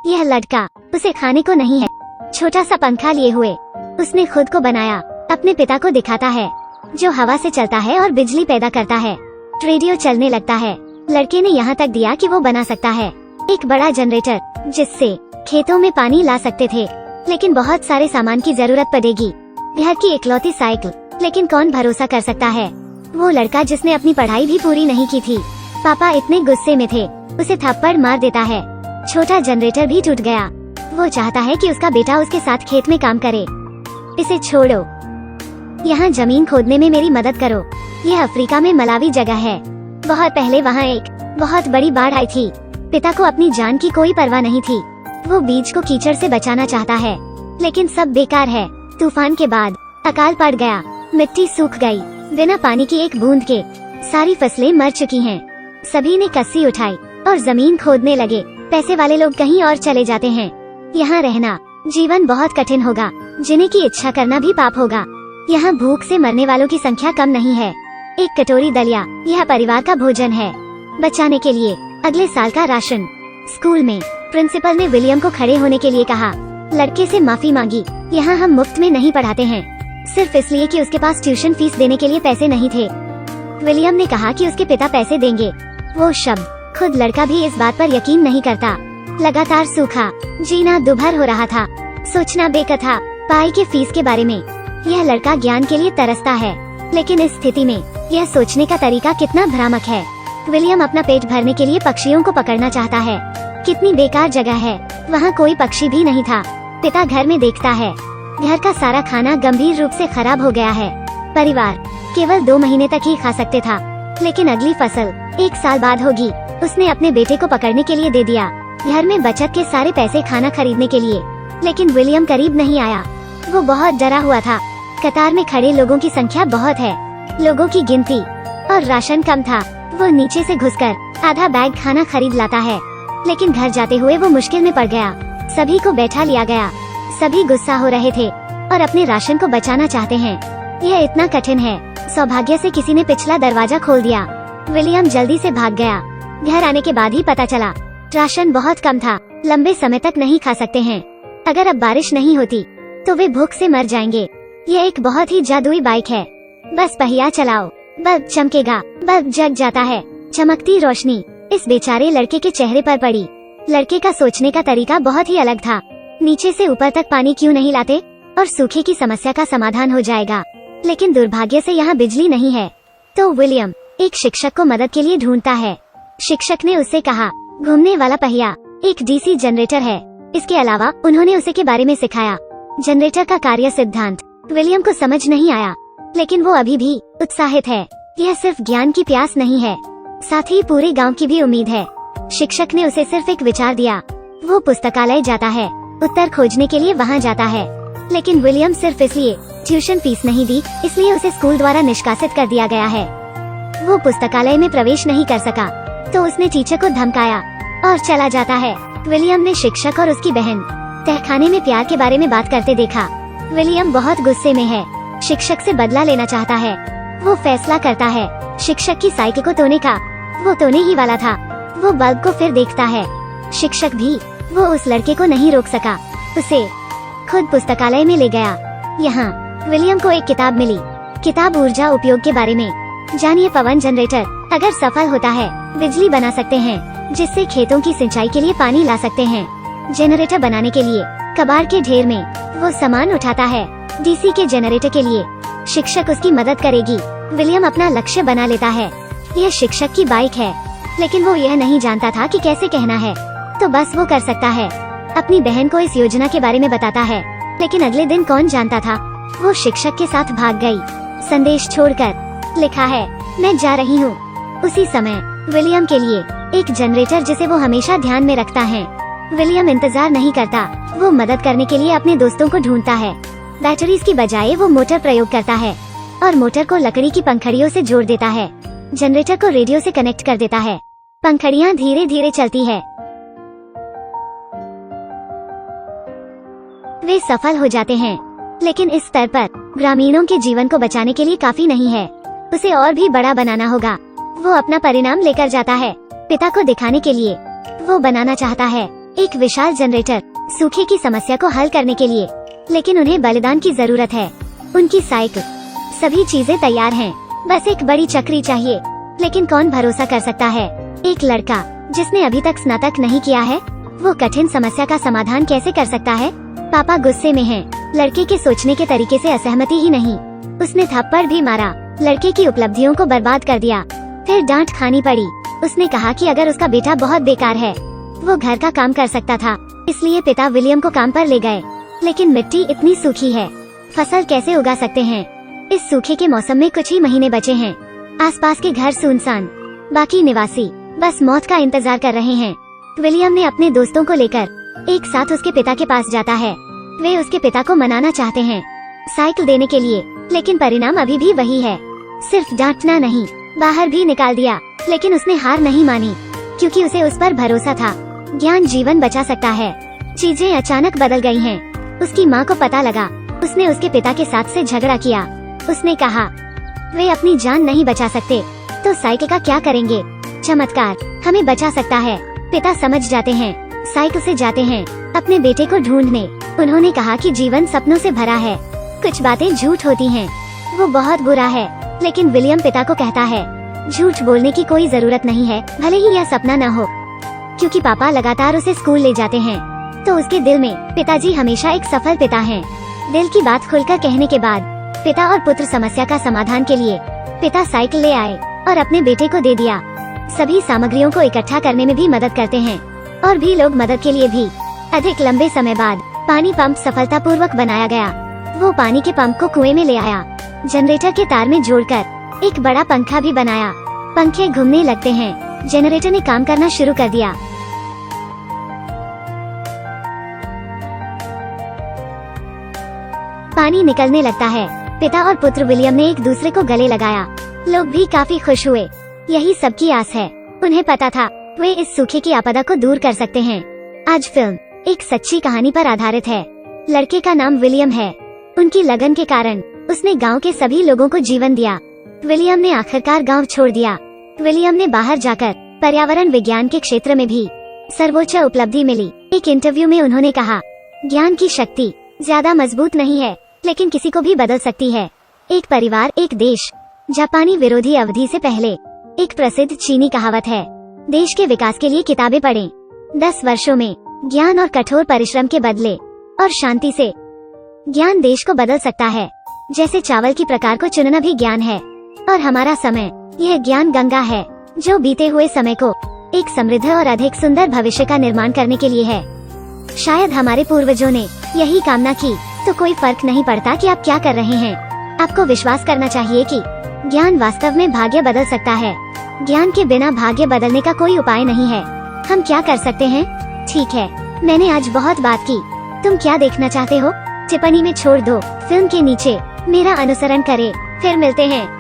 यह लड़का उसे खाने को नहीं है। छोटा सा पंखा लिए हुए उसने खुद को बनाया, अपने पिता को दिखाता है, जो हवा से चलता है और बिजली पैदा करता है। रेडियो चलने लगता है। लड़के ने यहाँ तक दिया कि वो बना सकता है एक बड़ा जनरेटर, जिससे खेतों में पानी ला सकते थे, लेकिन बहुत सारे सामान की जरूरत पड़ेगी। घर की इकलौती साइकिल, लेकिन कौन भरोसा कर सकता है। वो लड़का जिसने अपनी पढ़ाई भी पूरी नहीं की थी। पापा इतने गुस्से में थे, उसे थप्पड़ मार देता है। छोटा जनरेटर भी टूट गया। वो चाहता है कि उसका बेटा उसके साथ खेत में काम करे। इसे छोड़ो, यहाँ जमीन खोदने में मेरी मदद करो। यह अफ्रीका में मलावी जगह है। बहुत पहले वहाँ एक बहुत बड़ी बाढ़ आई थी। पिता को अपनी जान की कोई परवाह नहीं थी। वो बीज को कीचड़ से बचाना चाहता है, लेकिन सब बेकार है। तूफान के बाद अकाल पड़ गया, मिट्टी सूख गई। बिना पानी की एक बूंद के सारी फसलें मर चुकी हैं। सभी ने कस्सी उठाई और जमीन खोदने लगे। पैसे वाले लोग कहीं और चले जाते हैं। यहाँ रहना जीवन बहुत कठिन होगा। जीने की इच्छा करना भी पाप होगा। यहाँ भूख से मरने वालों की संख्या कम नहीं है। एक कटोरी दलिया यह परिवार का भोजन है। बचाने के लिए अगले साल का राशन। स्कूल में प्रिंसिपल ने विलियम को खड़े होने के लिए कहा। लड़के से माफी मांगी। यहाँ हम मुफ्त में नहीं पढ़ाते हैं, सिर्फ इसलिए कि उसके पास ट्यूशन फीस देने के लिए पैसे नहीं थे। विलियम ने कहा कि उसके पिता पैसे देंगे। वो शब्द खुद लड़का भी इस बात पर यकीन नहीं करता। लगातार सूखा, जीना दुभर हो रहा था, सोचना बेकथा पाई के फीस के बारे में। यह लड़का ज्ञान के लिए तरसता है, लेकिन इस स्थिति में यह सोचने का तरीका कितना भ्रामक है। विलियम अपना पेट भरने के लिए पक्षियों को पकड़ना चाहता है। कितनी बेकार जगह है, वहाँ कोई पक्षी भी नहीं था। पिता घर में देखता है, घर का सारा खाना गंभीर रूप से खराब हो गया है। परिवार केवल 2 महीने तक ही खा सकते था, लेकिन अगली फसल 1 साल बाद होगी। उसने अपने बेटे को पकड़ने के लिए दे दिया, घर में बचत के सारे पैसे खाना खरीदने के लिए। लेकिन विलियम करीब नहीं आया। वो बहुत डरा हुआ था। कतार में खड़े लोगों की संख्या बहुत है, लोगों की गिनती और राशन कम था। वो नीचे से घुसकर आधा बैग खाना खरीद लाता है, लेकिन घर जाते हुए वो मुश्किल में पड़ गया। सभी को बैठा लिया गया। सभी गुस्सा हो रहे थे और अपने राशन को बचाना चाहते हैं। यह इतना कठिन है। सौभाग्य से किसी ने पिछला दरवाजा खोल दिया। विलियम जल्दी से भाग गया। घर आने के बाद ही पता चला राशन बहुत कम था। लंबे समय तक नहीं खा सकते हैं। अगर अब बारिश नहीं होती तो वे भूख से मर जाएंगे। यह एक बहुत ही जादुई बाइक है। बस पहिया चलाओ, बल्ब चमकेगा। बल्ब जग जाता है। चमकती रोशनी इस बेचारे लड़के के चेहरे पर पड़ी। लड़के का सोचने का तरीका बहुत ही अलग था। नीचे से ऊपर तक पानी क्यों नहीं लाते और सूखे की समस्या का समाधान हो जाएगा। लेकिन दुर्भाग्य से यहाँ बिजली नहीं है। तो विलियम एक शिक्षक को मदद के लिए ढूंढता है। शिक्षक ने उससे कहा, घूमने वाला पहिया एक डीसी जनरेटर है। इसके अलावा उन्होंने उसे के बारे में सिखाया। जनरेटर का कार्य सिद्धांत विलियम को समझ नहीं आया, लेकिन वो अभी भी उत्साहित है। यह सिर्फ ज्ञान की प्यास नहीं है, साथ ही पूरे गांव की भी उम्मीद है। शिक्षक ने उसे सिर्फ एक विचार दिया। वो पुस्तकालय जाता है, उत्तर खोजने के लिए वहाँ जाता है। लेकिन विलियम सिर्फ इसलिए ट्यूशन फीस नहीं दी, इसलिए उसे स्कूल द्वारा निष्कासित कर दिया गया है। वो पुस्तकालय में प्रवेश नहीं कर सका, तो उसने टीचर को धमकाया और चला जाता है। विलियम ने शिक्षक और उसकी बहन तहखाने में प्यार के बारे में बात करते देखा। विलियम बहुत गुस्से में है। शिक्षक से बदला लेना चाहता है। वो फैसला करता है शिक्षक की साइकिल को तोड़ने का। वो तोड़ने ही वाला था। वो बल्ब को फिर देखता है। शिक्षक भी। वो उस लड़के को नहीं रोक सका, उसे खुद पुस्तकालय में ले गया। यहाँ विलियम को एक किताब मिली। किताब ऊर्जा उपयोग के बारे में। जानिए, पवन जनरेटर अगर सफल होता है, बिजली बना सकते हैं, जिससे खेतों की सिंचाई के लिए पानी ला सकते हैं। जनरेटर बनाने के लिए कबाड़ के ढेर में वो सामान उठाता है। डीसी के जनरेटर के लिए शिक्षक उसकी मदद करेगी। विलियम अपना लक्ष्य बना लेता है। यह शिक्षक की बाइक है, लेकिन वो यह नहीं जानता था कि कैसे कहना है, तो बस वो कर सकता है। अपनी बहन को इस योजना के बारे में बताता है, लेकिन अगले दिन कौन जानता था, वो शिक्षक के साथ भाग गई, संदेश छोड़कर। लिखा है, मैं जा रही हूँ। उसी समय विलियम के लिए एक जनरेटर जिसे वो हमेशा ध्यान में रखता है। विलियम इंतजार नहीं करता। वो मदद करने के लिए अपने दोस्तों को ढूंढता है। बैटरीज की बजाय वो मोटर प्रयोग करता है और मोटर को लकड़ी की पंखड़ियों से जोड़ देता है। जनरेटर को रेडियो से कनेक्ट कर देता है। पंखड़ियाँ धीरे धीरे चलती है। वे सफल हो जाते हैं, लेकिन इस स्तर पर ग्रामीणों के जीवन को बचाने के लिए काफी नहीं है। उसे और भी बड़ा बनाना होगा। वो अपना परिणाम लेकर जाता है पिता को दिखाने के लिए। वो बनाना चाहता है एक विशाल जनरेटर सूखे की समस्या को हल करने के लिए, लेकिन उन्हें बलिदान की जरूरत है। उनकी साइकिल, सभी चीजें तैयार हैं, बस एक बड़ी चक्री चाहिए। लेकिन कौन भरोसा कर सकता है? एक लड़का जिसने अभी तक स्नातक नहीं किया है, वो कठिन समस्या का समाधान कैसे कर सकता है? पापा गुस्से में हैं। लड़के के सोचने के तरीके से असहमति ही नहीं, उसने थप्पड़ भी मारा, लड़के की उपलब्धियों को बर्बाद कर दिया। फिर डांट खानी पड़ी। उसने कहा कि अगर उसका बेटा बहुत बेकार है, वो घर का काम कर सकता था। इसलिए पिता विलियम को काम पर ले गए। लेकिन मिट्टी इतनी सूखी है, फसल कैसे उगा सकते हैं? इस सूखे के मौसम में कुछ ही महीने बचे हैं। आसपास के घर सुनसान, बाकी निवासी बस मौत का इंतजार कर रहे हैं। विलियम ने अपने दोस्तों को लेकर एक साथ उसके पिता के पास जाता है। वे उसके पिता को मनाना चाहते हैं साइकिल देने के लिए, लेकिन परिणाम अभी भी वही है। सिर्फ डांटना नहीं, बाहर भी निकाल दिया। लेकिन उसने हार नहीं मानी, क्योंकि उसे उस पर भरोसा था। ज्ञान जीवन बचा सकता है। चीजें अचानक बदल गई हैं। उसकी माँ को पता लगा। उसने उसके पिता के साथ से झगड़ा किया। उसने कहा, वे अपनी जान नहीं बचा सकते, तो साइकिल का क्या करेंगे? चमत्कार हमें बचा सकता है। पिता समझ जाते हैं, साइकिल से जाते हैं अपने बेटे को ढूंढने। उन्होंने कहा कि जीवन सपनों से भरा है, कुछ बातें झूठ होती हैं, वो बहुत बुरा है। लेकिन विलियम पिता को कहता है, झूठ बोलने की कोई जरूरत नहीं है, भले ही यह सपना न हो। क्योंकि पापा लगातार उसे स्कूल ले जाते हैं, तो उसके दिल में पिताजी हमेशा एक सफल पिता हैं। दिल की बात खुलकर कहने के बाद पिता और पुत्र समस्या का समाधान के लिए पिता साइकिल ले आए और अपने बेटे को दे दिया। सभी सामग्रियों को इकट्ठा करने में भी मदद करते हैं, और भी लोग मदद के लिए भी। अधिक लंबे समय बाद पानी पंप सफलतापूर्वक बनाया गया। वो पानी के पंप को कुएं में ले आया, जनरेटर के तार में जोड़कर एक बड़ा पंखा भी बनाया। पंखे घूमने लगते हैं, जनरेटर ने काम करना शुरू कर दिया। पानी निकलने लगता है। पिता और पुत्र विलियम ने एक दूसरे को गले लगाया। लोग भी काफी खुश हुए। यही सबकी आस है। उन्हें पता था वे इस सूखे की आपदा को दूर कर सकते हैं। आज फिल्म एक सच्ची कहानी पर आधारित है। लड़के का नाम विलियम है। उनकी लगन के कारण उसने गांव के सभी लोगों को जीवन दिया। विलियम ने आखिरकार गांव छोड़ दिया। विलियम ने बाहर जाकर पर्यावरण विज्ञान के क्षेत्र में भी सर्वोच्च उपलब्धि मिली। एक इंटरव्यू में उन्होंने कहा, ज्ञान की शक्ति ज्यादा मजबूत नहीं है, लेकिन किसी को भी बदल सकती है। एक परिवार, एक देश। जापानी विरोधी अवधि से पहले एक प्रसिद्ध चीनी कहावत है, देश के विकास के लिए किताबें पढ़ें। 10 वर्षों में ज्ञान और कठोर परिश्रम के बदले और शांति से ज्ञान देश को बदल सकता है। जैसे चावल की प्रकार को चुनना भी ज्ञान है, और हमारा समय यह ज्ञान गंगा है, जो बीते हुए समय को एक समृद्ध और अधिक सुंदर भविष्य का निर्माण करने के लिए है। शायद हमारे पूर्वजों ने यही कामना की, तो कोई फर्क नहीं पड़ता कि आप क्या कर रहे हैं। आपको विश्वास करना चाहिए कि ज्ञान वास्तव में भाग्य बदल सकता है। ज्ञान के बिना भाग्य बदलने का कोई उपाय नहीं है। हम क्या कर सकते हैं? ठीक है, मैंने आज बहुत बात की। तुम क्या देखना चाहते हो? टिप्पणी में छोड़ दो। फिल्म के नीचे मेरा अनुसरण करें। फिर मिलते हैं।